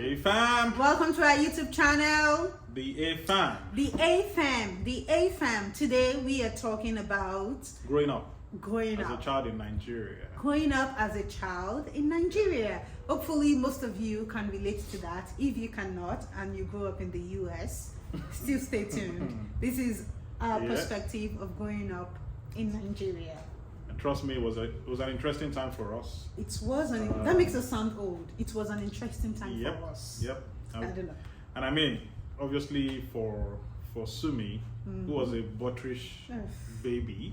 Hey fam! Welcome to our YouTube channel. The A fam. The A Fam. The A Fam. Today we are talking about Growing up growing as up. a child in Nigeria. Growing up as a child in Nigeria. Hopefully most of you can relate to that. If you cannot and you grew up in the US, still stay tuned. This is our perspective of growing up in Nigeria. And trust me, it was an interesting time for us. It was that makes us sound old. It was an interesting time Yep. for us. Yep. I don't know. And I mean, obviously for Sumi, who was a butterish baby,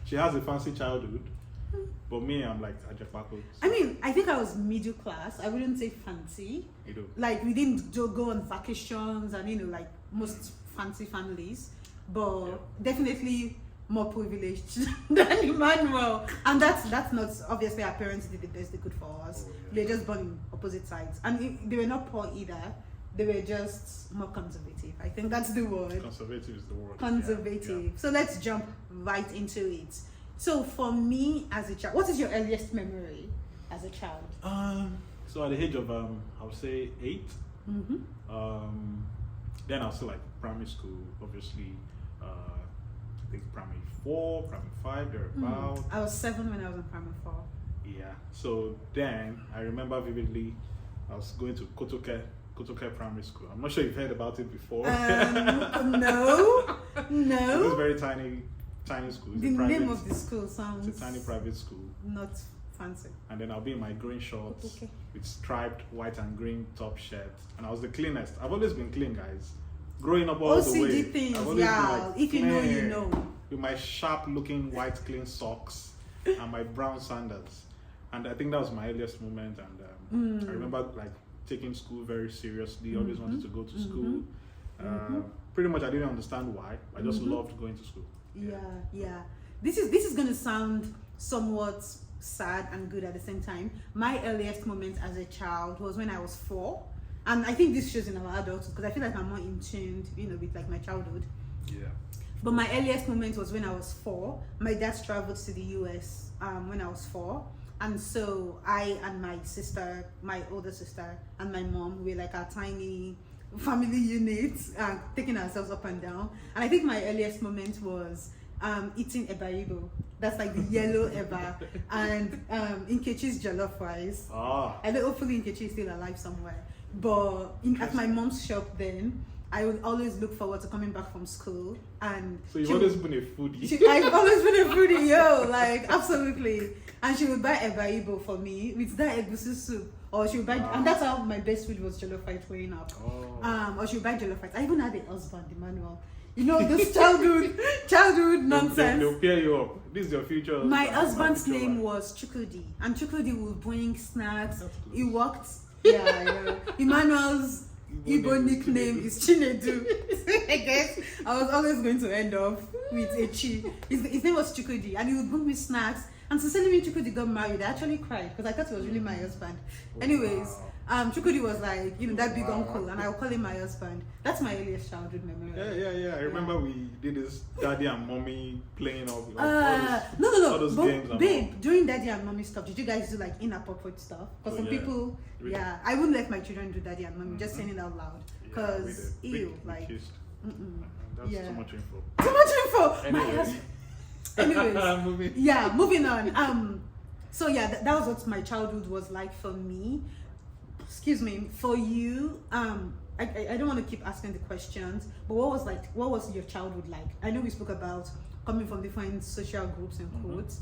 she has a fancy childhood. But me, I'm like Ajapako. I mean, I think I was middle class. I wouldn't say fancy. You do. Like, we didn't go on vacations and, like most fancy families. But definitely more privileged than Emmanuel. And that's not, obviously our parents did the best they could for us. They're just born in opposite sides. And they were not poor either. They were just more conservative. I think that's the word. Conservative is the word. Conservative. Yeah. So let's jump right into it. So for me as a child, what is your earliest memory as a child? So at the age of I would say 8. Mm-hmm. Then I was still like primary school, obviously. I think primary 4, primary 5, thereabout. I was 7 when I was in primary 4. Yeah. So then I remember vividly, I was going to Kotoke Primary School. I'm not sure you've heard about it before. No. It was very tiny school. The name of the school sounds. It's a tiny private school. Not fancy. And then I'll be in my green shorts with striped white and green top shirt. And I was the cleanest. I've always been clean, guys. Growing up all the way. OCD things, I've always been, like, if you know, you clean, know. with my sharp looking white clean socks and my brown sandals. And I think that was my earliest moment. And I remember like taking school very seriously. Always wanted to go to school. Pretty much I didn't understand why. I just loved going to school. Yeah. This is gonna sound somewhat sad and good at the same time. My earliest moment as a child was when I was 4. And I think this shows in our adulthood because I feel like I'm more in tune, with like my childhood. Yeah. But my earliest moment was when I was 4. My dad traveled to the US when I was 4. And so I and my sister, my older sister, and my mom were like our tiny family unit, taking ourselves up and down. And I think my earliest moment was eating ebaibo. That's like the yellow eba. And Nkechi's jollof rice. I know hopefully Nkechi is still alive somewhere. But at my mom's shop then, I would always look forward to coming back from school. And so you've always been a foodie? I've always been a foodie, like absolutely. And she would buy ebaibo for me with that egusi soup. Or she would buy, and that's how my best food was jollof rice growing up. Or she would buy jollof rice. I even had a husband, Emmanuel. This childhood nonsense. They'll pair you up. This is your future. My husband's name was Chukwudi, and Chukwudi would bring snacks. He worked. Yeah. Emmanuel's Igbo nickname is Chinedu. I guess I was always going to end up with a Chi. His name was Chukwudi, and he would bring me snacks. And sincerely, when Chukwudi got married, I actually cried because I thought he was really my husband. Anyways, Chukwudi was like, that big uncle, and I would call him my husband. That's my earliest childhood memory. Yeah. I remember we did this daddy and mommy playing off. No. All those games. Babe, during daddy and mommy stuff, did you guys do like inappropriate stuff? Because some people, really? I wouldn't let my children do daddy and mommy, just saying it out loud. Because, ew, like. That's too much info. Too much info! Anyways, moving on. So that was what my childhood was like for me. Excuse me, for you. I don't want to keep asking the questions, but what was your childhood like? I know we spoke about coming from different social groups and quotes,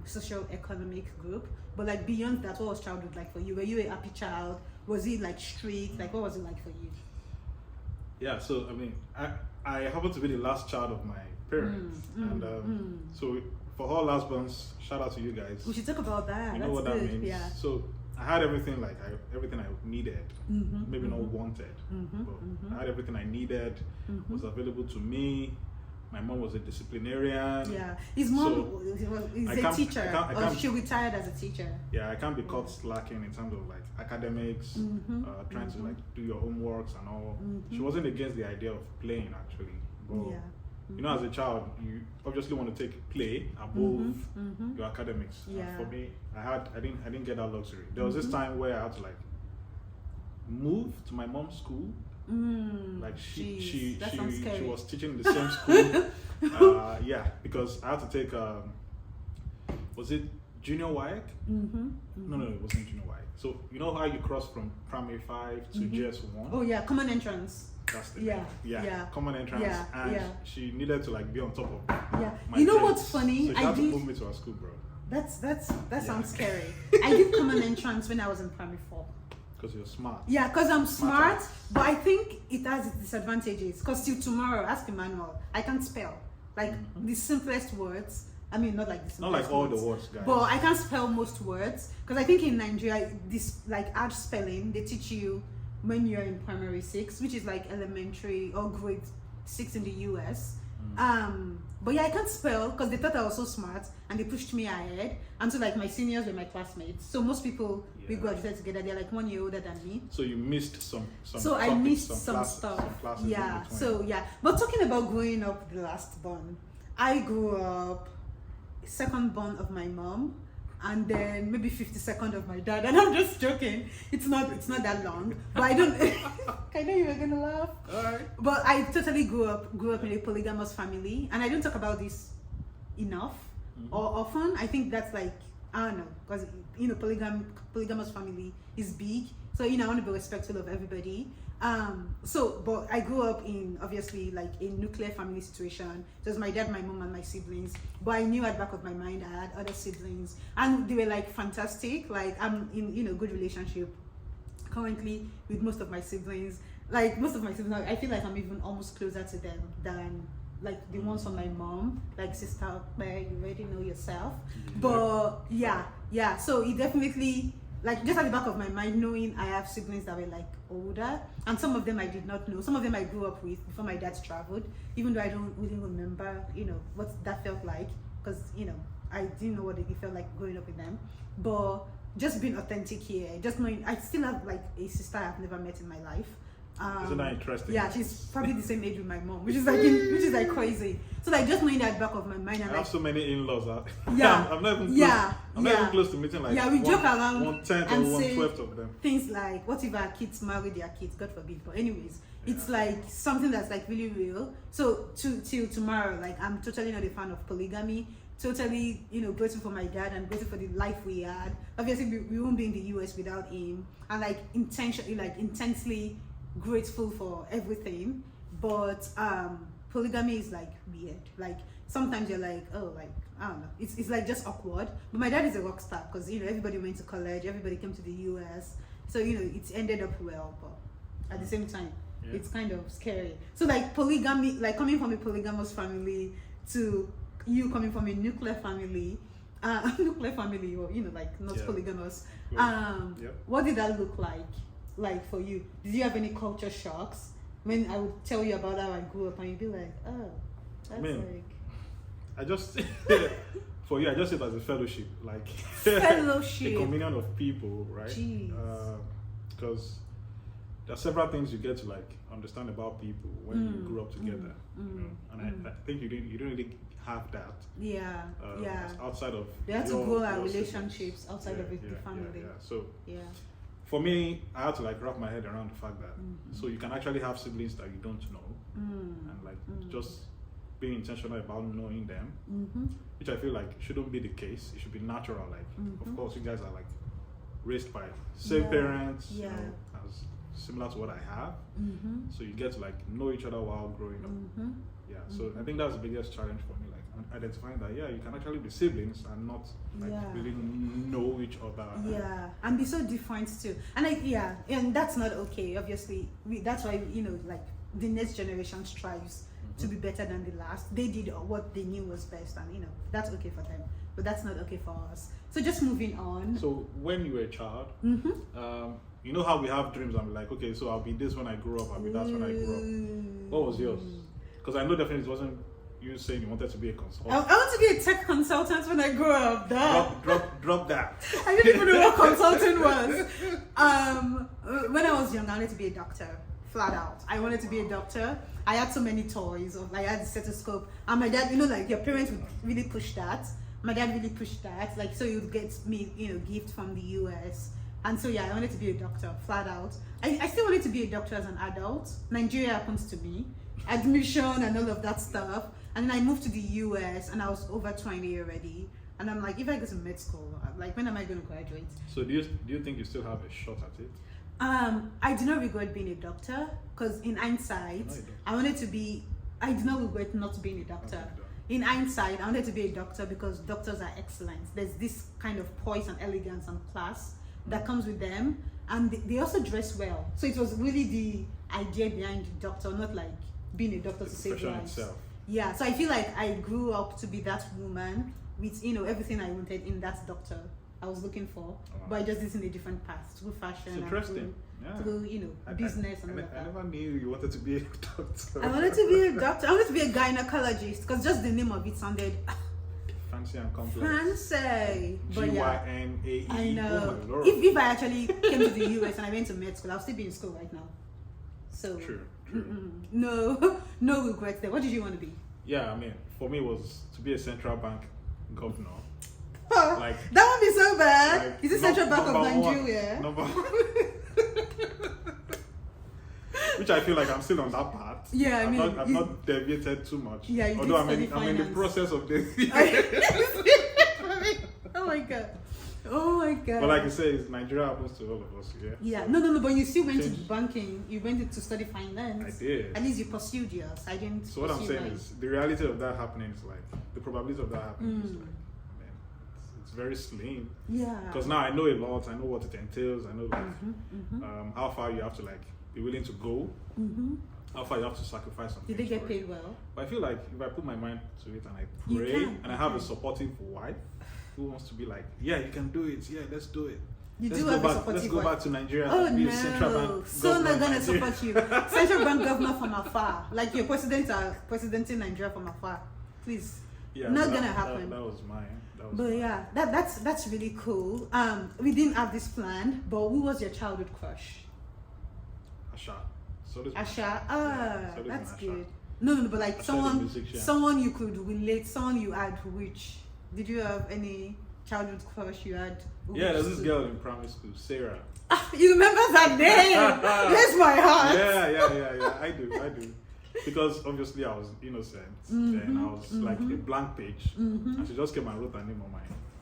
social economic group, but like beyond that, what was childhood like for you? Were you a happy child? Was it like strict? Like what was it like for you? Yeah, so I mean, I happen to be the last child of my parents, so for all last ones, shout out to you guys. We should talk about that. You know what that means? Yeah. So I had everything everything I needed, maybe not wanted, but I had everything I needed. Was available to me. My mom was a disciplinarian. Yeah, his mom is a teacher. She retired as a teacher. Yeah, I can't be caught slacking in terms of like academics, trying to like do your homeworks and all. She wasn't against the idea of playing actually, but as a child, you obviously want to take play above your academics. Yeah. For me, I didn't get that luxury. There was this time where I had to like move to my mom's school. Like she was teaching in the same school. Yeah, because I had to take was it junior WAEC? No, it wasn't junior WAEC. So you know how you cross from primary 5 to JS1? Oh yeah, common entrance. That's the thing. Yeah, common entrance. And she needed to like be on top of my you know grades. what's funny? So she had to move me to her school, bro. That sounds scary. I did common entrance when I was in primary 4. Because you're smart. Yeah, because I'm smart, but I think it has its disadvantages. Because till tomorrow, ask Emmanuel, I can't spell. Like the simplest words. I mean, not like the simplest Not like all the words, guys. But I can't spell most words. Because I think in Nigeria, this like art spelling, they teach you when you're in primary 6, which is like elementary or grade 6 in the US. But yeah, I can't spell because they thought I was so smart and they pushed me ahead. And so like my seniors were my classmates. So most people we graduated together. They're like 1 year older than me. So you missed some so topics, I missed some stuff. classes Yeah. in between. So yeah. But talking about growing up the last born, I grew up second born of my mom, and then maybe 52nd of my dad. And I'm just joking. It's not that long. But I don't. I know you were gonna laugh. All right. But I totally grew up in a polygamous family, and I don't talk about this enough or often. I think that's like, I don't know, because you know polygamous family is big, so you know I want to be respectful of everybody. But I grew up in obviously like a nuclear family situation. It was my dad, my mom, and my siblings. But I knew at the back of my mind I had other siblings, and they were like fantastic. Like I'm in good relationship currently with most of my siblings. Like most of my siblings, I feel like I'm even almost closer to them than like the ones from my mom, like sister where you already know yourself. But yeah. So it definitely like just at the back of my mind, knowing I have siblings that were like older, and some of them I did not know. Some of them I grew up with before my dad traveled, even though I don't really remember, what that felt like, because I didn't know what it felt like growing up with them. But just being authentic here, just knowing I still have like a sister I've never met in my life. Isn't that interesting? Yeah, she's probably the same age with my mom, which is like crazy. So like just knowing that at the back of my mind, and I have so many in-laws. Yeah, I'm not even close. I'm not even close to meeting like we joke around 1/10 and or say 1/12 of them. things like, what if our kids marry their kids? God forbid. But anyways, it's like something that's like really real. So till tomorrow, like I'm totally not a fan of polygamy. Totally, grateful for my dad and grateful for the life we had. Obviously, we won't be in the US without him, and like intensely grateful for everything. But polygamy is like weird. Like sometimes you're like, oh, like I don't know, it's like just awkward. But my dad is a rock star because everybody went to college, everybody came to the US, so it's ended up well. But at the same time, it's kind of scary. So like polygamy, like coming from a polygamous family to you coming from a nuclear family, or like not polygamous. What did that look like for you? Did you have any culture shocks when I would tell you about how I grew up and you'd be like, oh, that's I just for you, I just see it as a fellowship, like fellowship, a communion of people, right? Because there are several things you get to like understand about people when you grew up together, and I think you didn't really have that. Outside of they had to grow our relationships outside of the family. So for me, I had to like wrap my head around the fact that so you can actually have siblings that you don't know, and like just being intentional about knowing them, which I feel like shouldn't be the case. It should be natural. Like, of course, you guys are like raised by same parents, as similar to what I have. So you get to like know each other while growing up. So I think that's the biggest challenge for me, like identifying that you can actually be siblings and not like really know each other. And be so different too. And like and that's not okay. Obviously, that's why like the next generation strives to be better than the last. They did what they knew was best, and that's okay for them. But that's not okay for us. So just moving on. So when you were a child, you know how we have dreams and we're like, okay, so I'll be this when I grow up, I'll be that when I grow up. What was yours? Because I know definitely it wasn't you saying you wanted to be a consultant. I want to be a tech consultant when I grow up. Drop that. I didn't even know what consulting was. When I was young, I wanted to be a doctor. Flat out. I wanted to be a doctor. I had so many toys. I had the stethoscope. And my dad, like your parents would really push that. My dad really pushed that. Like, so you'd get me, gift from the US. And so yeah, I wanted to be a doctor, flat out. I still wanted to be a doctor as an adult. Nigeria happens to me, admission and all of that stuff. And then I moved to the US and I was over 20 already. And I'm like, if I go to med school, like when am I going to graduate? So do you think you still have a shot at it? I do not regret being a doctor because in hindsight, I do not regret not being a doctor. In hindsight, I wanted to be a doctor because doctors are excellent. There's this kind of poise and elegance and class that comes with them, and they also dress well. So it was really the idea behind the doctor, not like being a doctor to save lives. Itself. Yeah, so I feel like I grew up to be that woman with everything I wanted in that doctor I was looking for, but I just did it in a different path through fashion. It's interesting. Through business and all that. I never knew you wanted to be a doctor. I wanted to be a doctor. I wanted to be a gynecologist because just the name of it sounded fancy and complex. Fancy. But Gynae. I know. Oh my Lord. If I actually came to the US and I went to med school, I'll still be in school right now. So True. no regrets there. What did you want to be? Yeah, I mean, for me it was to be a central bank governor. Like that won't be so bad. Like, is it Central Bank of Nigeria? Which I feel like I'm still on that path. Yeah, I've not deviated too much. Yeah, you although did I'm in the process of deviating. Oh my god. Oh my god. But like you say, Nigeria happens to all of us. Yeah. Yeah. So no. But you still went to banking. You went to study finance. I did. At least you pursued yours. I didn't. So what I'm saying is, the reality of that happening is like the probability of that happening is like, it's very slim. Yeah. Because now I know a lot. I know what it entails. I know like how far you have to like be willing to go. How far you have to sacrifice something. Did they get paid well? But I feel like if I put my mind to it and I pray and I have a supportive wife who wants to be like, yeah, you can do it. Yeah, let's do it. Let's go back to Nigeria. Oh and be no! a central bank So not gonna support you. Central bank governor from afar, like your president in Nigeria from afar. Please, not gonna happen. That was mine. Yeah, that's really cool. We didn't have this planned, but who was your childhood crush? Asha. Asha. That's good. No, but like someone you could relate, someone you had which. Did you have any childhood crush you had? Yeah, there's this girl in primary school, Sarah. You remember that name? Bless my heart. Yeah. I do. Because obviously I was innocent, and I was like a blank page, and she just came and wrote her name on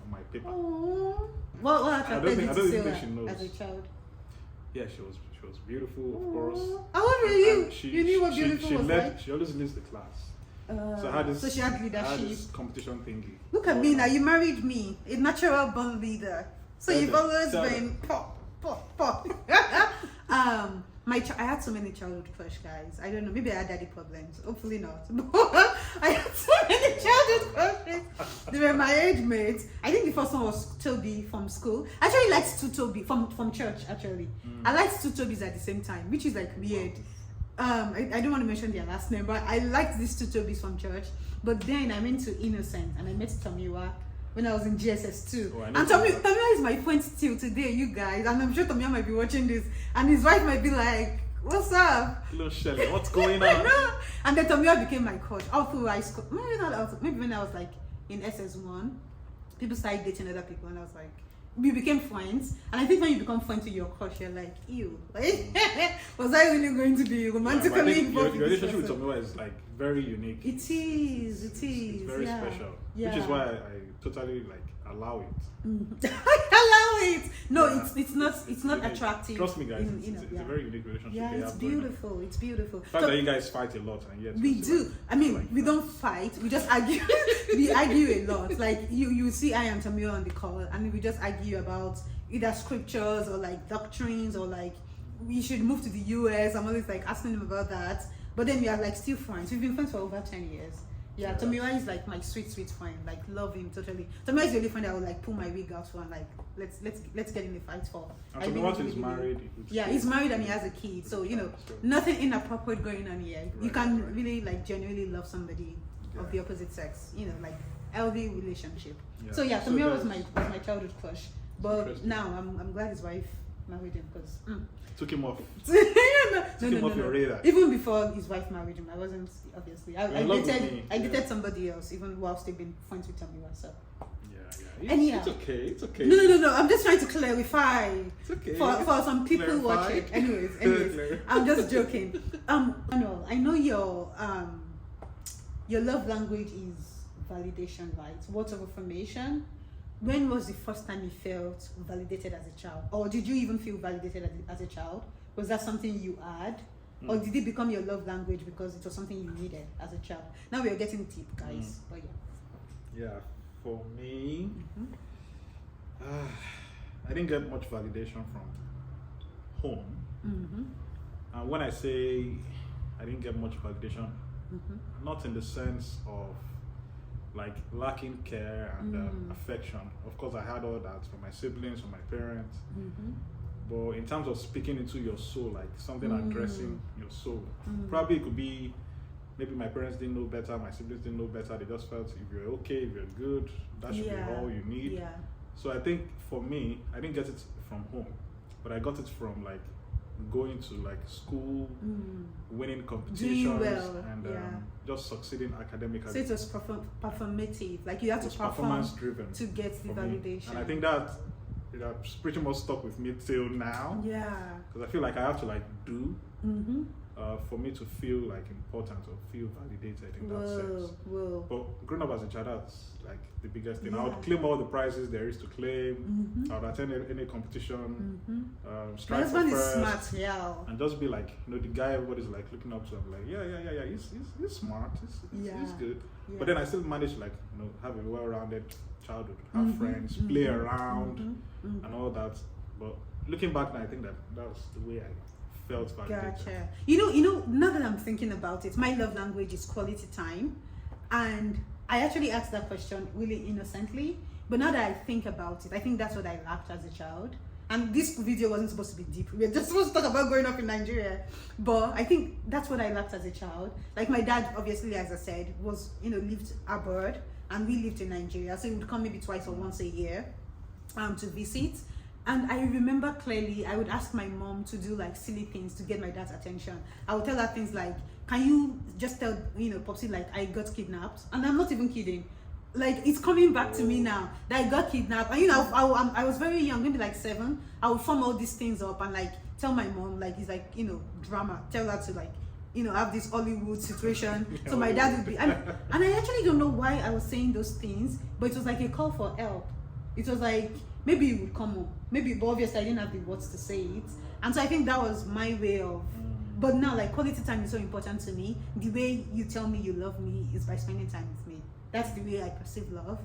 my paper. Aww. What attracted you to Sarah as a child? Yeah, she was beautiful, of course. How old were you? You knew what beautiful was like? She always leads the class. So she had leadership. I had this competition thingy. Look at me now, you married me, a natural born leader. So you've always been pop. I had so many childhood crush, guys. I don't know, maybe I had daddy problems. Hopefully not. I had so many childhood crushes. They were my age mates. I think the first one was Toby from school. I actually liked two Toby from church, actually. I liked two Tobys at the same time, which is like weird. I don't want to mention their last name, but I liked these two Tobys from church. But then I went to Innocent and I met Tomiwa when I was in GSS 2. And Tomiwa is my friend still today, you guys. And I'm sure Tomiwa might be watching this. And his wife might be like, what's up? Hello, Shelly, what's going on? And then Tomiwa became my coach all through high school. Maybe when I was like in SS1, people started dating other people and I was like, we became friends. And I think when you become friends with your crush, you're like, ew. Like, was I really going to be romantically involved? Your relationship with Tomiwa is like very unique. It is. It's very special. Yeah. Which is why I totally like allow it. Allow it. No, it's not attractive. Trust me, guys. It's a very unique relationship. Yeah, it's beautiful. It's beautiful. The fact that you guys fight a lot and yet we do. I mean, we don't fight. We just argue. We argue a lot. Like you see, I am Tamio on the call, and we just argue about either scriptures or like doctrines or like we should move to the US. I'm always like asking him about that. But then we are like still friends. We've been friends for over 10 years. Yeah, Tomiwa is like my sweet friend. Like love him totally. Tomiwa is the only friend I would like pull my wig out for and like let's get in the fight for. And Tomiwa is married. Yeah, he's married and he has a kid. So nothing inappropriate going on here. You can really like genuinely love somebody of the opposite sex. Like healthy relationship. Yeah. So yeah, Tomiwa was my childhood crush. But now I'm glad his wife married him because. Took him off. Took him off your radar. Even before his wife married him, I wasn't obviously. I dated somebody else even whilst they've been friends with Tomiwa. So Anyhow. It's okay. It's okay. No. I'm just trying to clarify It's okay. for some people watching. Anyways, I'm just joking. Manuel, I know your love language is validation, right? Words of affirmation. When was the first time you felt validated as a child, or did you even feel validated as a child? Was that something you had, or did it become your love language because it was something you needed as a child? Now we are getting deep, guys. But yeah, for me, I didn't get much validation from home. And when I say I didn't get much validation, not in the sense of like lacking care and affection. Of course, I had all that from my siblings, from my parents. But in terms of speaking into your soul, like something addressing your soul, probably it could be maybe my parents didn't know better, my siblings didn't know better. They just felt if you're okay, if you're good, that should be all you need. So I think for me, I didn't get it from home, but I got it from like going to like school, winning competitions, and just succeeding academically. So it was performative, like you have to perform performance driven to get the validation. And I think that it's pretty much stuck with me till now. Because I feel like I have to like do for me to feel like important or feel validated in that sense. But growing up as a child, that's like the biggest thing. I would claim all the prizes there is to claim. I would attend any competition, strive for first, is smart, and just be like, the guy everybody's like looking up to. I'm like, yeah, he's smart, he's good. But then I still managed to like have a well-rounded childhood, have friends, play around, and all that. But looking back now, I think that was the way I felt validated. Gotcha. Now that I'm thinking about it, my love language is quality time, and I actually asked that question really innocently. But now that I think about it, I think that's what I lacked as a child. And this video wasn't supposed to be deep. We were just supposed to talk about growing up in Nigeria. But I think that's what I lacked as a child. Like my dad, obviously, as I said, was lived abroad, and we lived in Nigeria, so he would come maybe twice or once a year to visit. And I remember clearly, I would ask my mom to do like silly things to get my dad's attention. I would tell her things like, can you just tell Popsy like I got kidnapped? And I'm not even kidding. Like it's coming back to me now that I got kidnapped. And I was very young, maybe like 7. I would form all these things up and like tell my mom like it's like drama. Tell her to like have this Hollywood situation. So my dad would be and I actually don't know why I was saying those things, but it was like a call for help. It was like maybe it would come up. Maybe, but obviously I didn't have the words to say it. And so I think that was my way of, but now like quality time is so important to me. The way you tell me you love me is by spending time with me. That's the way I perceive love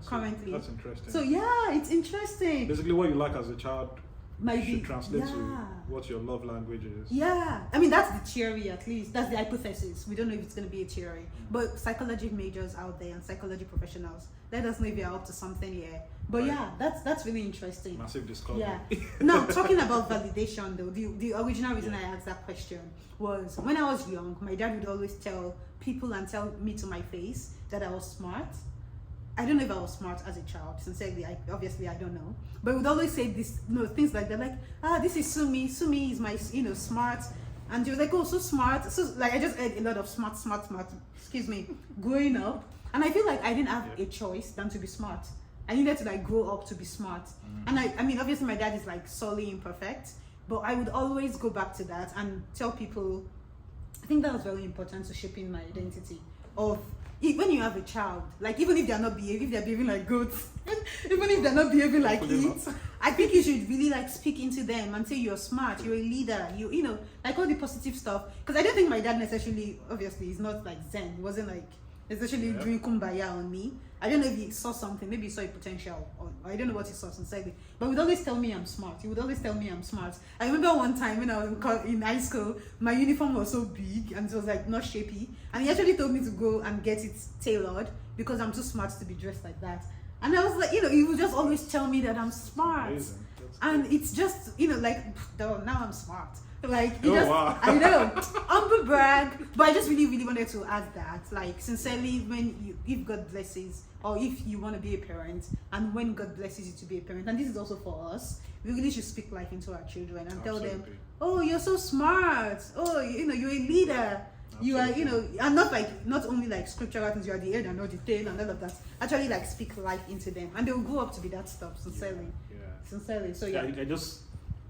currently. That's interesting. So yeah, it's interesting. Basically what you like as a child should translate to what your love language is. Yeah, I mean that's the theory, at least that's the hypothesis. We don't know if it's going to be a theory, but psychology majors out there and psychology professionals, let us know if you're up to something here. But yeah, that's really interesting. Massive discovery. Yeah. Now talking about validation though, the original reason I asked that question was when I was young, my dad would always tell people and tell me to my face that I was smart. I don't know if I was smart as a child. Sincerely, obviously I don't know. But he would always say this, things like that, like, this is Sumi. Sumi is my, smart. And he was like, oh, so smart. So like I just heard a lot of smart, growing up. And I feel like I didn't have a choice than to be smart. I needed to like grow up to be smart. And I mean, obviously my dad is like solely imperfect, but I would always go back to that and tell people, I think that was very important to shaping my identity of when you have a child, like even if they're not behaving, they're behaving like goats, even if they're not behaving like it, I think you should really like speak into them and say you're smart, you're a leader, you like all the positive stuff. Because I don't think my dad necessarily, obviously, he's not like Zen. He wasn't like especially doing kumbaya on me. I don't know if he saw something, maybe he saw a potential, or I don't know what he saw sincerely. But he would always tell me I'm smart. He would always tell me I'm smart. I remember one time when I was in high school, my uniform was so big and it was like not shapy. And he actually told me to go and get it tailored because I'm too smart to be dressed like that. And I was like, he would just always tell me that I'm smart. And it's just, like, now I'm smart. Like, wow. I know, humble brag, but I just really, really wanted to add that, like, sincerely, if God blesses, or if you want to be a parent, and when God blesses you to be a parent, and this is also for us, we really should speak life into our children and tell them, oh, you're so smart, oh, you're a leader, You are, you Absolutely. know, and not only like scriptural things, you are the head and not the tail and all of that. Actually, like speak life into them, and they will grow up to be that stuff. Sincerely, Yeah. sincerely. So Yeah, yeah, I just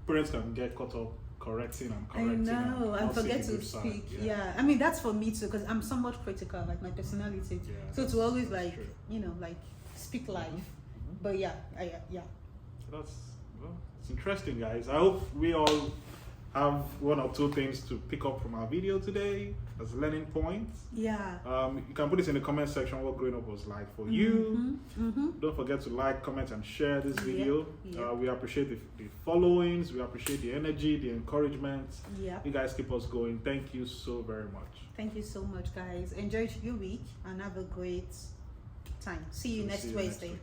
parents can get caught up correcting and I correcting. know, and not forget seeing to good side. speak. Yeah. I mean that's for me too, because I'm somewhat critical, like my personality. Yeah, So to always that's like, true. you know, like speak life. Mhm. But yeah, yeah. That's well, it's interesting, guys. I hope we all have one or two things to pick up from our video today as learning points. Yeah. You can put it in the comment section what growing up was like for you. Mm-hmm. Don't forget to like, comment, and share this video. Yeah. We appreciate the followings. We appreciate the energy, the encouragement. Yeah. You guys keep us going. Thank you so very much. Thank you so much, guys. Enjoy your week and have a great time. See you next See you Wednesday. week.